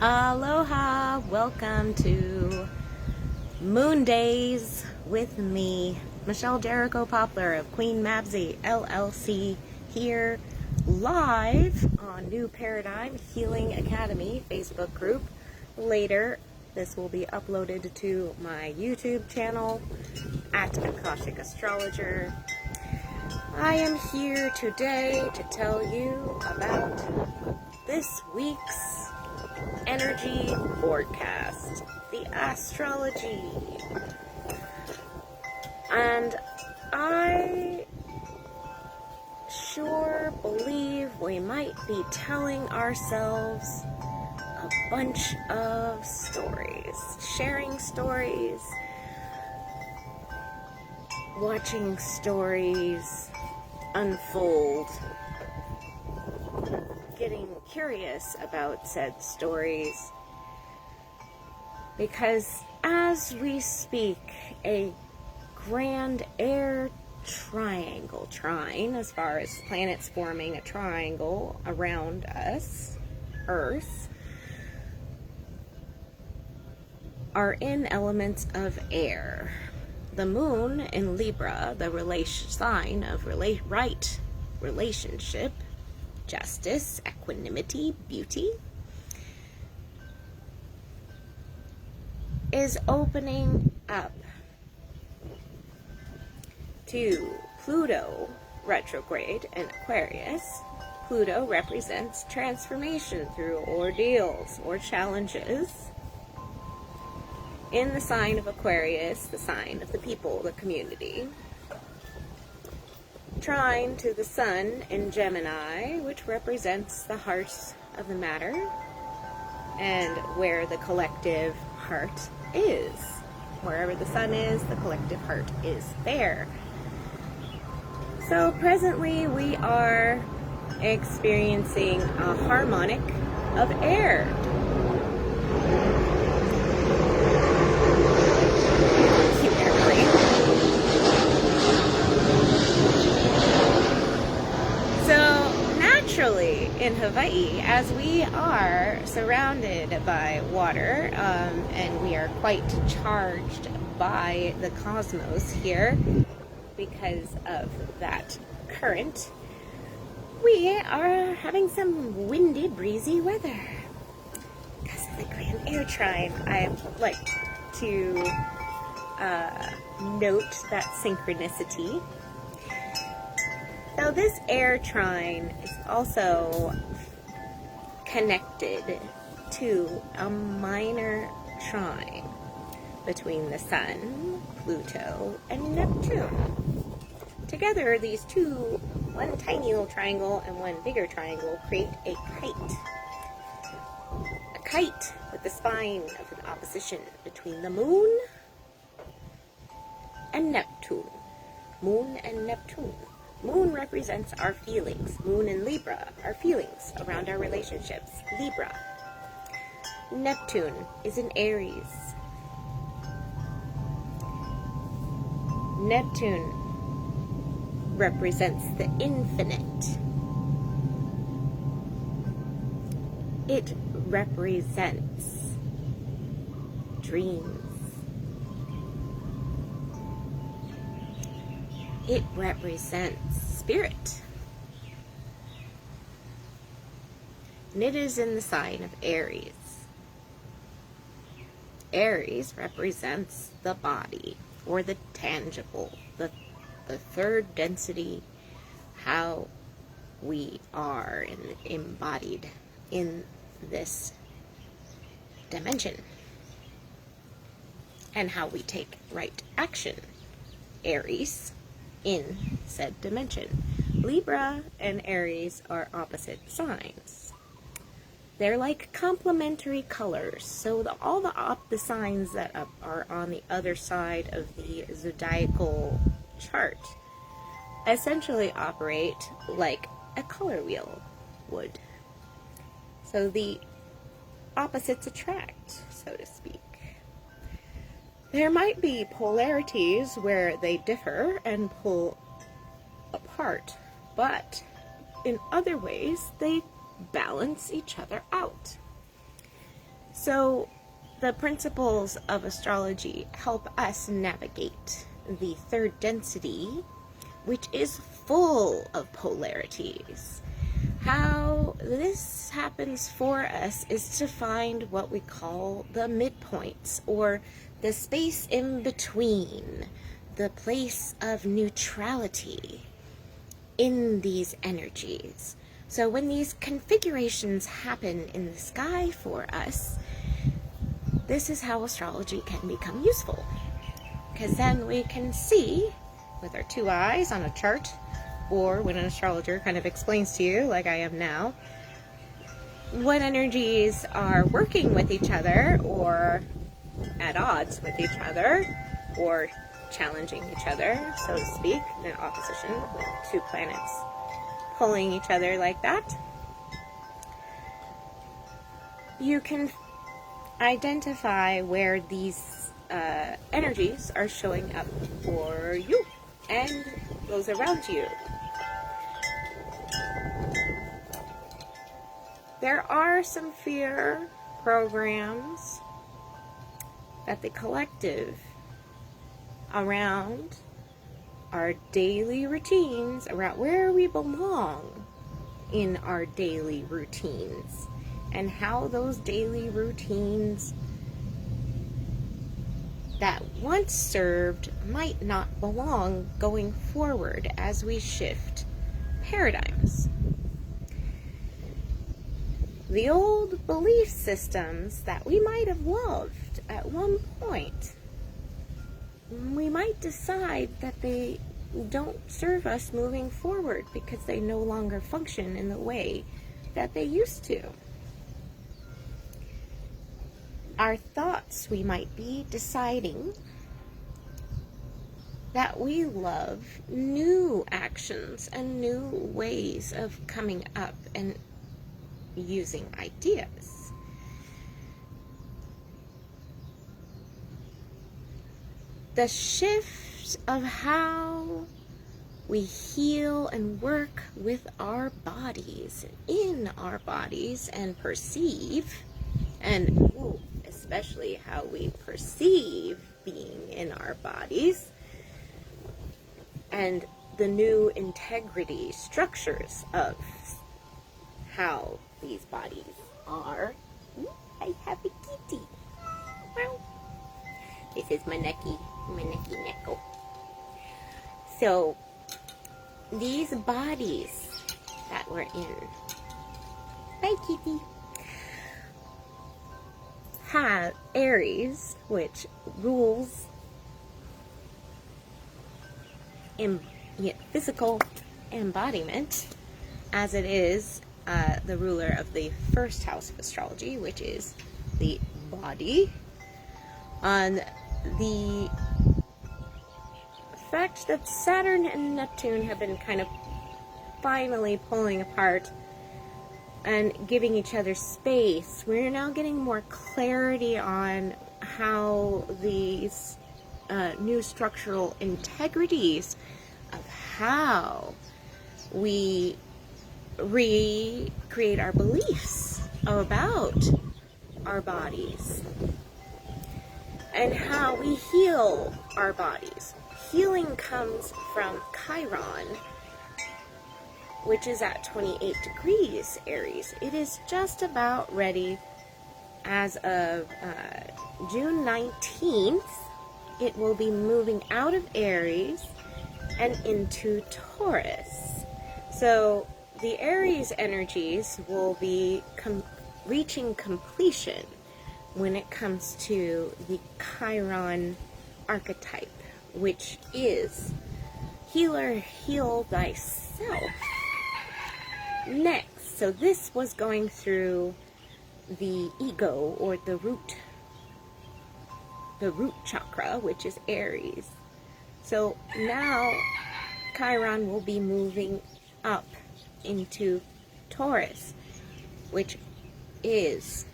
Aloha! Welcome to MoonDaze with me, Michelle Jericho Poplar of Queen Mabsy LLC, here live on New Paradigm Healing Academy Facebook group. Later, this will be uploaded to my YouTube channel at Akashic Astrologer. I am here today to tell you about this week's energy forecast, the astrology. And I sure believe we might be telling ourselves a bunch of stories, sharing stories, watching stories unfold, getting curious about said stories, because as we speak, a grand air triangle trine, as far as planets forming a triangle around us, Earth, are in elements of air. The moon in Libra, the sign of right relationship, justice, equanimity, beauty, is opening up to Pluto retrograde in Aquarius. Pluto represents transformation through ordeals or challenges in the sign of Aquarius, the sign of the people, the community. Trine to the sun in Gemini, which represents the heart of the matter and where the collective heart is. Wherever the sun is, the collective heart is there. So presently we are experiencing a harmonic of air. Naturally, in Hawaii, as we are surrounded by water, and we are quite charged by the cosmos here because of that current, we are having some windy, breezy weather. Because of the grand air trine, I'd like to note that synchronicity. So this air trine is also connected to a minor trine between the Sun, Pluto, and Neptune. Together, these two, one tiny little triangle and one bigger triangle, create a kite. A kite with the spine of an opposition between the Moon and Neptune. Moon and Neptune. Moon represents our feelings. Moon in Libra, our feelings around our relationships. Libra. Neptune is in Aries. Neptune represents the infinite. It represents dreams. It represents spirit. And it is in the sign of Aries. Aries represents the body, or the tangible, the third density, how we are embodied in this dimension, and how we take right action. Aries in said dimension. Libra and Aries are opposite signs. They're like complementary colors. So all the signs that are on the other side of the zodiacal chart essentially operate like a color wheel would. So the opposites attract, so to speak. There might be polarities where they differ and pull apart, but in other ways they balance each other out. So the principles of astrology help us navigate the third density, which is full of polarities. How this happens for us is to find what we call the midpoints, or the space in between, the place of neutrality in these energies. So when these configurations happen in the sky for us, this is how astrology can become useful. Because then we can see with our two eyes on a chart, or when an astrologer kind of explains to you, like I am now, what energies are working with each other, or at odds with each other, or challenging each other, so to speak, in opposition, with two planets pulling each other like that. You can identify where these energies are showing up for you and those around you. There are some fear programs that the collective around our daily routines, around where we belong in our daily routines, and how those daily routines that once served might not belong going forward as we shift paradigms. The old belief systems that we might have loved at one point, we might decide that they don't serve us moving forward because they no longer function in the way that they used to. Our thoughts, we might be deciding that we love new actions and new ways of coming up and using ideas. The shift of how we heal and work with our bodies, in our bodies, and perceive, and especially how we perceive being in our bodies, and the new integrity structures of how these bodies are. I have a kitty. Wow. This is my necky Neko. So, these bodies that we're in, bye kitty, have Aries, which rules in physical embodiment, as it is the ruler of the first house of astrology, which is the body. On the fact that Saturn and Neptune have been kind of finally pulling apart and giving each other space, we're now getting more clarity on how these new structural integrities of how we recreate our beliefs about our bodies and how we heal our bodies. Healing comes from Chiron, which is at 28 degrees Aries. It is just about ready as of June 19th. It will be moving out of Aries and into Taurus. So the Aries energies will be reaching completion when it comes to the Chiron archetype, which is healer, heal thyself. Next, so this was going through the ego, or the root chakra, which is Aries. So now Chiron will be moving up into Taurus, which is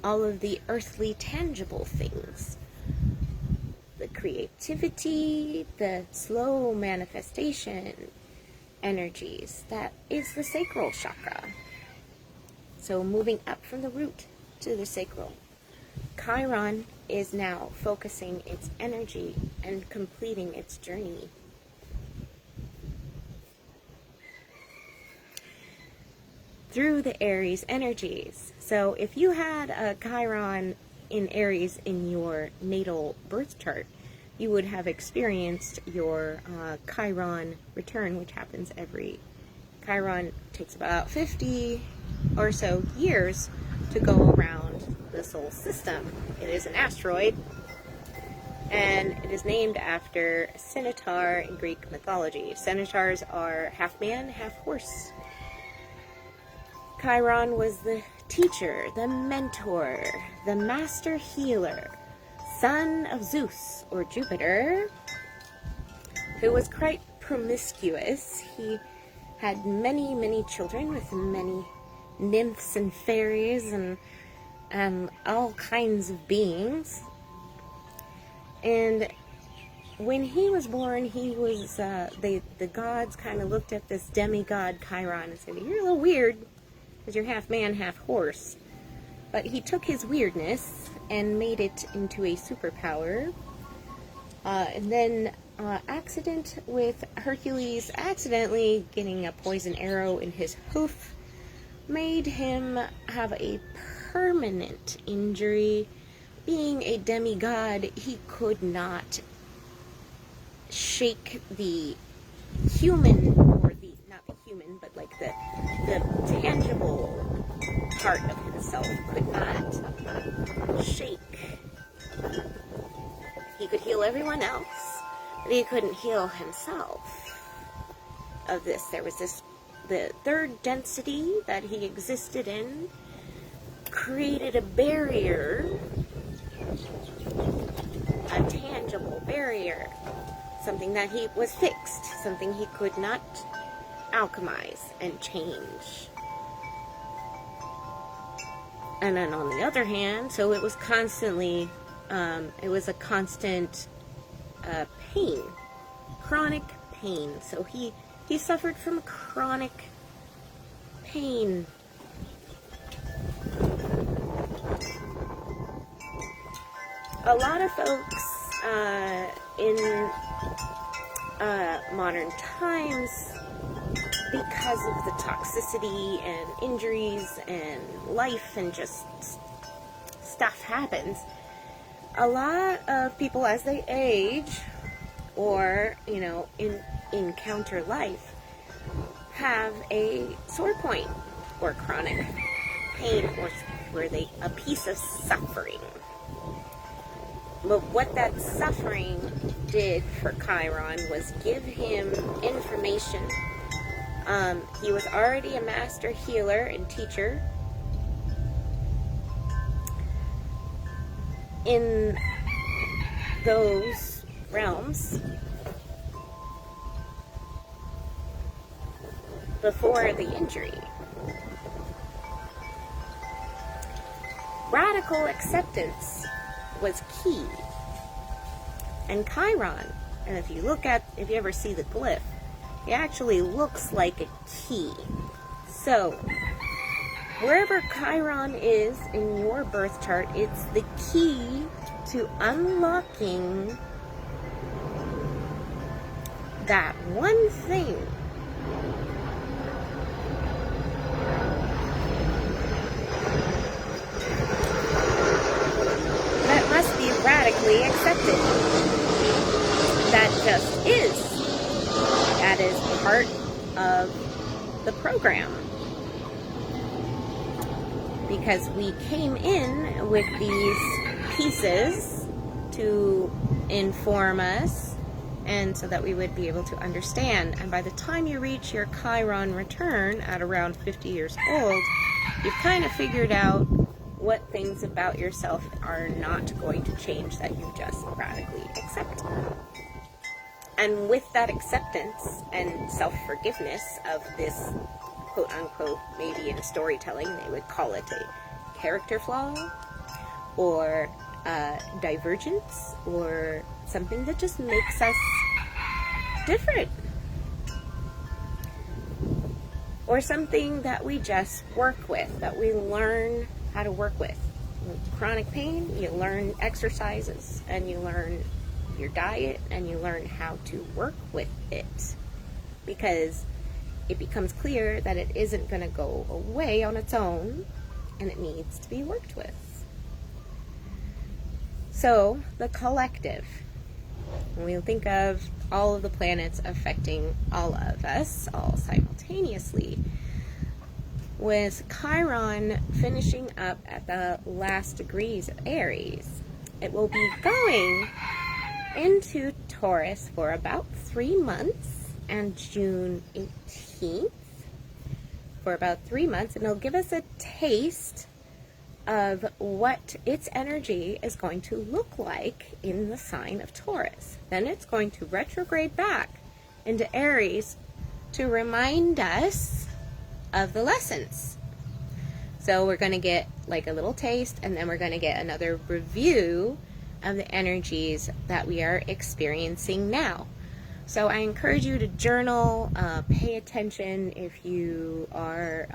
all of the earthly tangible things. The creativity, the slow manifestation energies. That is the sacral chakra. So moving up from the root to the sacral. Chiron is now focusing its energy and completing its journey. Through the Aries energies. So if you had a Chiron in Aries in your natal birth chart, you would have experienced your Chiron return, which happens Chiron takes about 50 or so years to go around the solar system. It is an asteroid, and it is named after a centaur in Greek mythology. Centaurs are half man, half horse. Chiron was the teacher, the mentor, the master healer, son of Zeus, or Jupiter, who was quite promiscuous. He had many, many children with many nymphs and fairies and all kinds of beings. And when he was born, he was, the gods kind of looked at this demigod Chiron and said, "You're a little weird, because you're half man, half horse." But he took his weirdness and made it into a superpower. And then accident with Hercules accidentally getting a poison arrow in his hoof made him have a permanent injury. Being a demigod, he could not shake the human, or the, not the human, but like the tangible part of himself could not shake. He could heal everyone else, but he couldn't heal himself of this. There was the third density that he existed in created a barrier, a tangible barrier, something that he was fixed, something he could not alchemize and change. And then on the other hand, so it was constantly, it was a constant pain, chronic pain. So he suffered from chronic pain. A lot of folks in modern times, because of the toxicity and injuries and life and just stuff happens, a lot of people as they age or, encounter life have a sore point or chronic pain or a piece of suffering. But what that suffering did for Chiron was give him information. He was already a master healer and teacher in those realms before the injury. Radical acceptance was key. And Chiron, and if you ever see the glyph, it actually looks like a key. So, wherever Chiron is in your birth chart, it's the key to unlocking that one thing that must be radically accepted. That just is. That is part of the program. Because we came in with these pieces to inform us, and so that we would be able to understand. And by the time you reach your Chiron return at around 50 years old, you've kind of figured out what things about yourself are not going to change that you just radically accept. And with that acceptance and self-forgiveness of this quote-unquote, maybe in storytelling they would call it a character flaw or divergence or something that just makes us different, or something that we just work with, that we learn how to work with. chronic pain, you learn exercises, and you learn your diet, and you learn how to work with it, because it becomes clear that it isn't going to go away on its own, and it needs to be worked with. So, the collective. When we think of all of the planets affecting all of us, all simultaneously, with Chiron finishing up at the last degrees of Aries, it will be going into Taurus for about 3 months, and June 18th for about 3 months, and it'll give us a taste of what its energy is going to look like in the sign of Taurus. Then it's going to retrograde back into Aries to remind us of the lessons. So we're going to get like a little taste, and then we're going to get another review of the energies that we are experiencing now. So I encourage you to journal, pay attention if you are,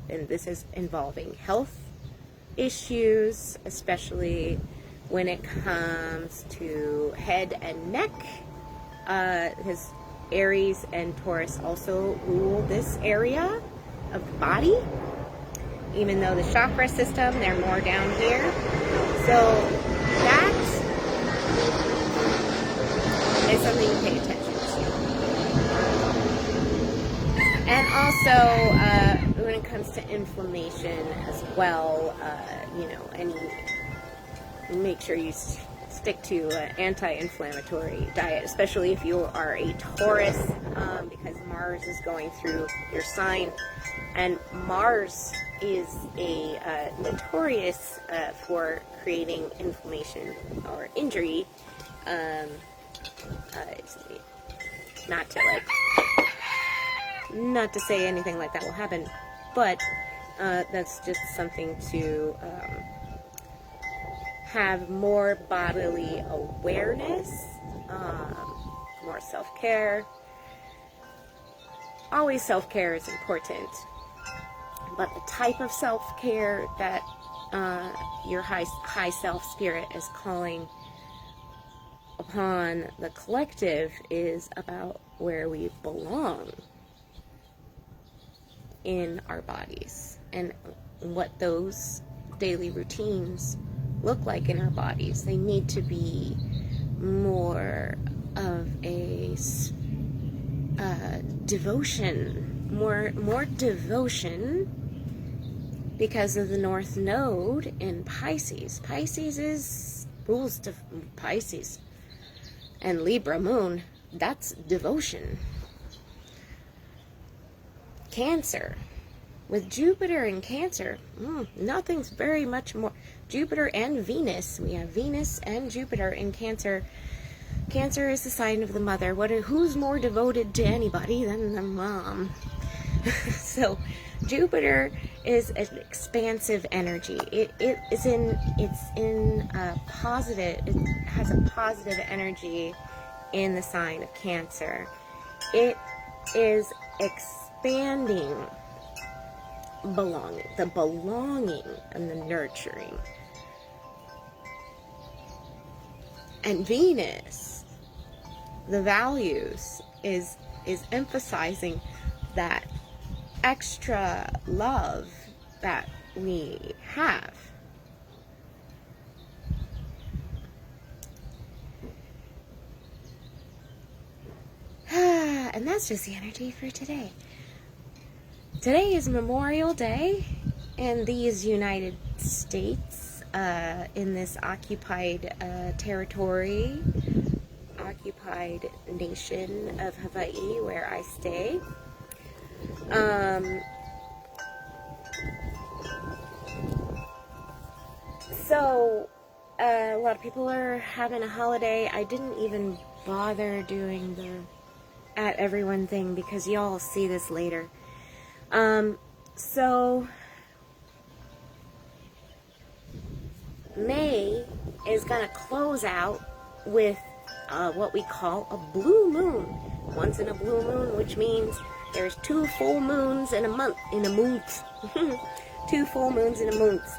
and this is involving health issues, especially when it comes to head and neck, because Aries and Taurus also rule this area of the body, even though the chakra system, they're more down here. So that is something to pay attention to. And also, when it comes to inflammation as well, and make sure you stick to an anti-inflammatory diet, especially if you are a Taurus, because Mars is going through your sign, and Mars is a notorious for creating inflammation or injury. Not to say anything like that will happen, but that's just something to have more bodily awareness, more self-care. Always self-care is important, but the type of self-care that your high self spirit is calling upon the collective is about where we belong in our bodies, and what those daily routines look like in our bodies. They need to be more of a devotion, more devotion, because of the North Node in Pisces. Pisces rules Pisces, and Libra Moon, that's devotion. Cancer, with Jupiter in Cancer, nothing's very much more. Jupiter and Venus, we have Venus and Jupiter in Cancer. Cancer is the sign of the mother. Who's more devoted to anybody than the mom? So Jupiter is an expansive energy. It's in a positive. It has a positive energy in the sign of Cancer. It is expanding belonging, the belonging and the nurturing. And Venus, the values, is emphasizing that extra love that we have. And that's just the energy for today. Today is Memorial Day in these United States, in this occupied territory, occupied nation of Hawaiʻi, where I stay. So a lot of people are having a holiday. I didn't even bother doing the at everyone thing because y'all see this later. So May is gonna close out with what we call a blue moon. Once in a blue moon, which means there's 2 full moons in a month. 2 full moons in a month.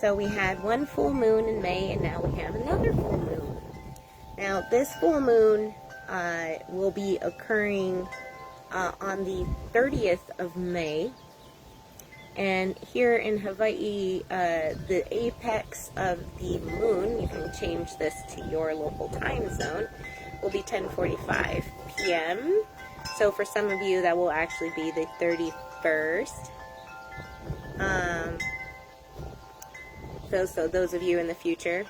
So we had one full moon in May, and now we have another full moon. Now this full moon will be occurring on the 30th of May. And here in Hawaii, the apex of the moon, you can change this to your local time zone, will be 10:45 p.m. So for some of you, that will actually be the 31st. So those of you in the future,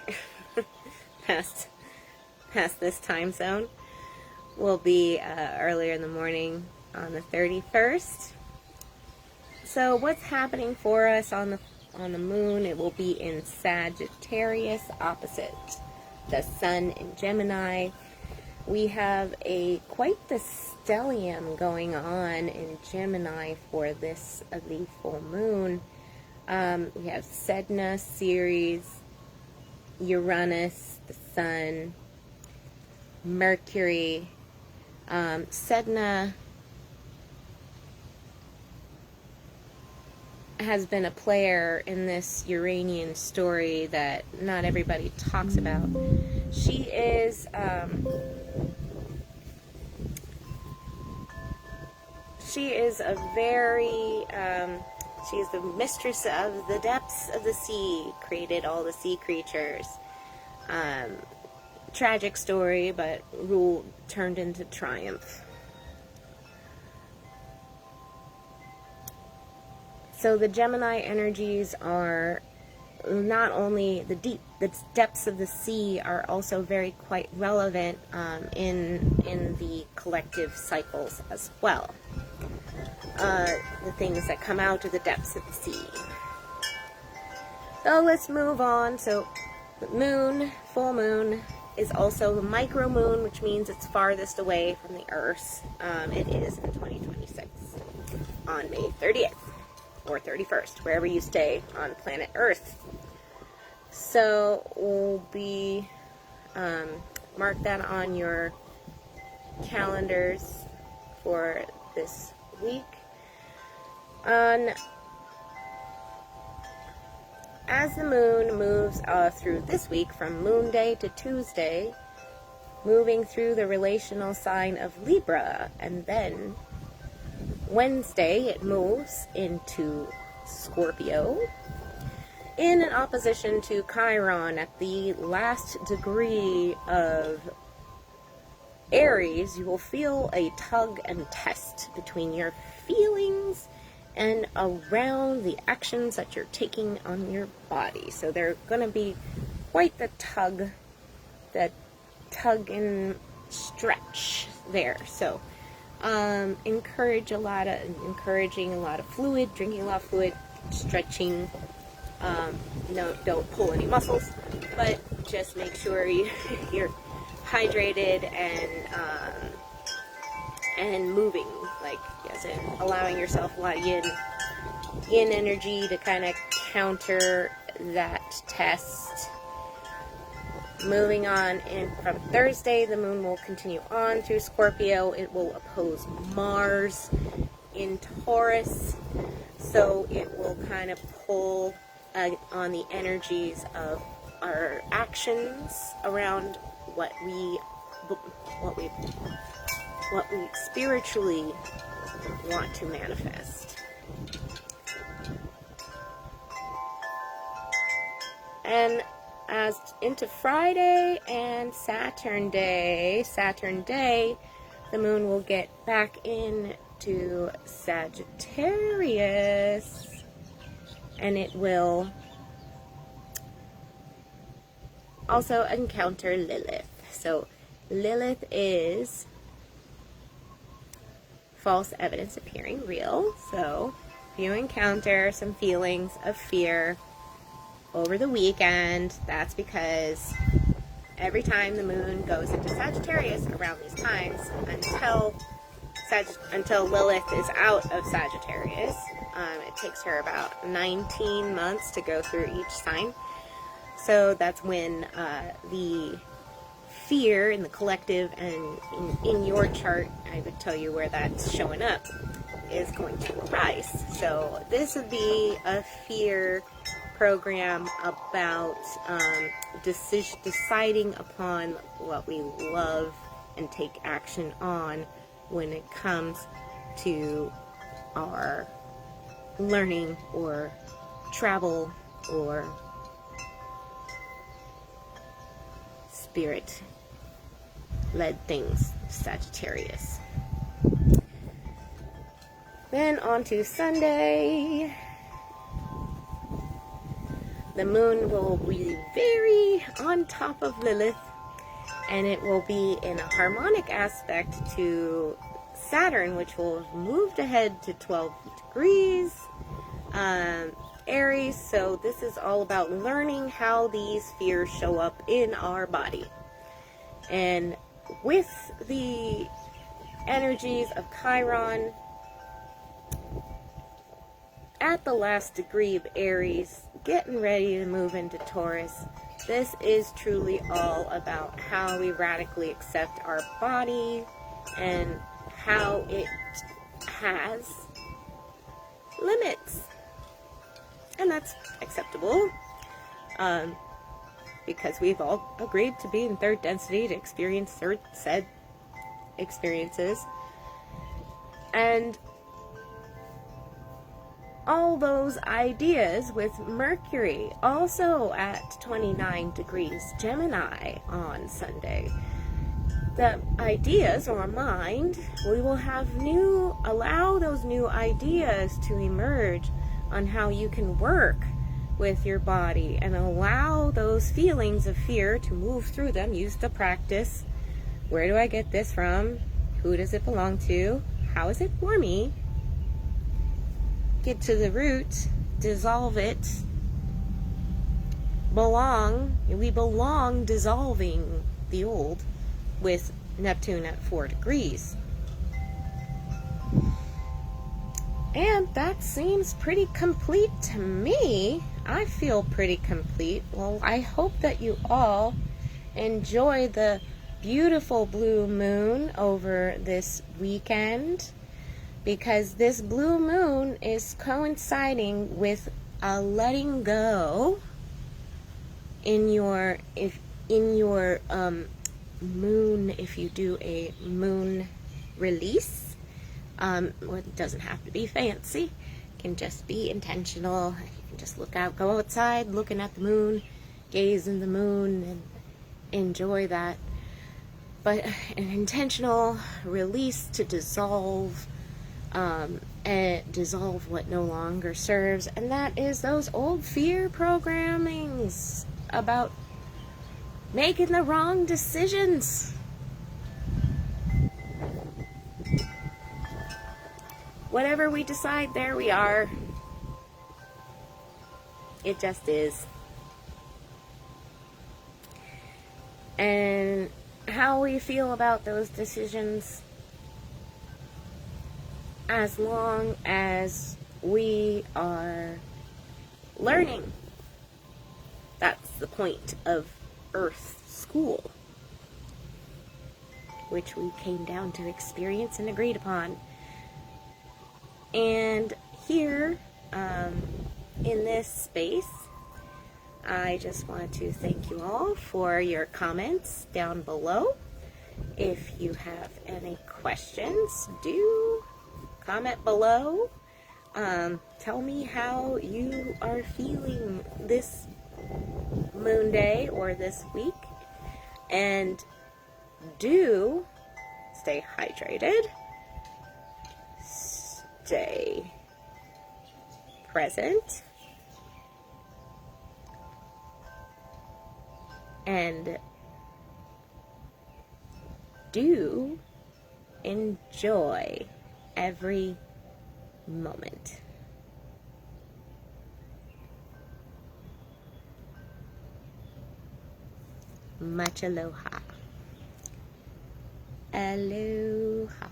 past this time zone, will be earlier in the morning on the 31st. So what's happening for us on the moon? It will be in Sagittarius, opposite the Sun in Gemini. We have quite the stellium going on in Gemini for the full moon. We have Sedna, Ceres, Uranus, the Sun, Mercury. Sedna has been a player in this Uranian story that not everybody talks about. She is a very she's the mistress of the depths of the sea, created all the sea creatures. Tragic story, but rule turned into triumph. So the Gemini energies are not only the depths of the sea are also very quite relevant in the collective cycles as well. The things that come out of the depths of the sea. So let's move on. So the moon, full moon, is also the micromoon, which means it's farthest away from the Earth. It is in 2026 on May 30th. Or 31st, wherever you stay on planet Earth. So we'll be mark that on your calendars for this week. As the moon moves through this week from Moon Day to Tuesday, moving through the relational sign of Libra, and then Wednesday, it moves into Scorpio, in an opposition to Chiron at the last degree of Aries. You will feel a tug and test between your feelings and around the actions that you're taking on your body. So they're going to be quite the tug and stretch there. So encouraging a lot of fluid, drinking a lot of fluid, stretching. Don't pull any muscles, but just make sure you're hydrated and moving, like, yes, and allowing yourself a lot of yin energy to kind of counter that test. Moving on, from Thursday, the moon will continue on through Scorpio. It will oppose Mars in Taurus, so it will kind of pull on the energies of our actions around what we spiritually want to manifest. And as into Friday and Saturn Day, the moon will get back into Sagittarius, and it will also encounter Lilith. So Lilith is false evidence appearing real. So if you encounter some feelings of fear over the weekend, that's because every time the moon goes into Sagittarius around these times, until Lilith is out of Sagittarius, it takes her about 19 months to go through each sign. So that's when the fear in the collective and in your chart, I would tell you where that's showing up, is going to arise. So this would be a fear program about deciding upon what we love and take action on when it comes to our learning or travel or spirit-led things, Sagittarius. Then on to Sunday. The moon will be very on top of Lilith, and it will be in a harmonic aspect to Saturn, which will have moved ahead to 12 degrees, Aries. So this is all about learning how these fears show up in our body. And with the energies of Chiron at the last degree of Aries, getting ready to move into Taurus, this is truly all about how we radically accept our body and how it has limits. And that's acceptable, because we've all agreed to be in third density to experience said experiences. And all those ideas with Mercury also at 29 degrees Gemini on Sunday. The ideas or mind, we will have allow those new ideas to emerge on how you can work with your body and allow those feelings of fear to move through them. Use the practice. Where do I get this from? Who does it belong to? How is it for me? Get to the root, dissolve it. We belong dissolving the old with Neptune at 4 degrees. And that seems pretty complete to me. I feel pretty complete. Well, I hope that you all enjoy the beautiful blue moon over this weekend, because this blue moon is coinciding with a letting go in your moon, if you do a moon release. Well, it doesn't have to be fancy. It can just be intentional. You can just go outside looking at the moon, gaze in the moon, and enjoy that. But an intentional release to dissolve, and dissolve what no longer serves, and that is those old fear programmings about making the wrong decisions. Whatever we decide, there we are. It just is. And how we feel about those decisions, as long as we are learning. That's the point of Earth School, which we came down to experience and agreed upon. And here, in this space, I just want to thank you all for your comments down below. If you have any questions, do comment below. Tell me how you are feeling this moon day or this week. And do stay hydrated. Stay present. And do enjoy every moment. Much aloha. Aloha.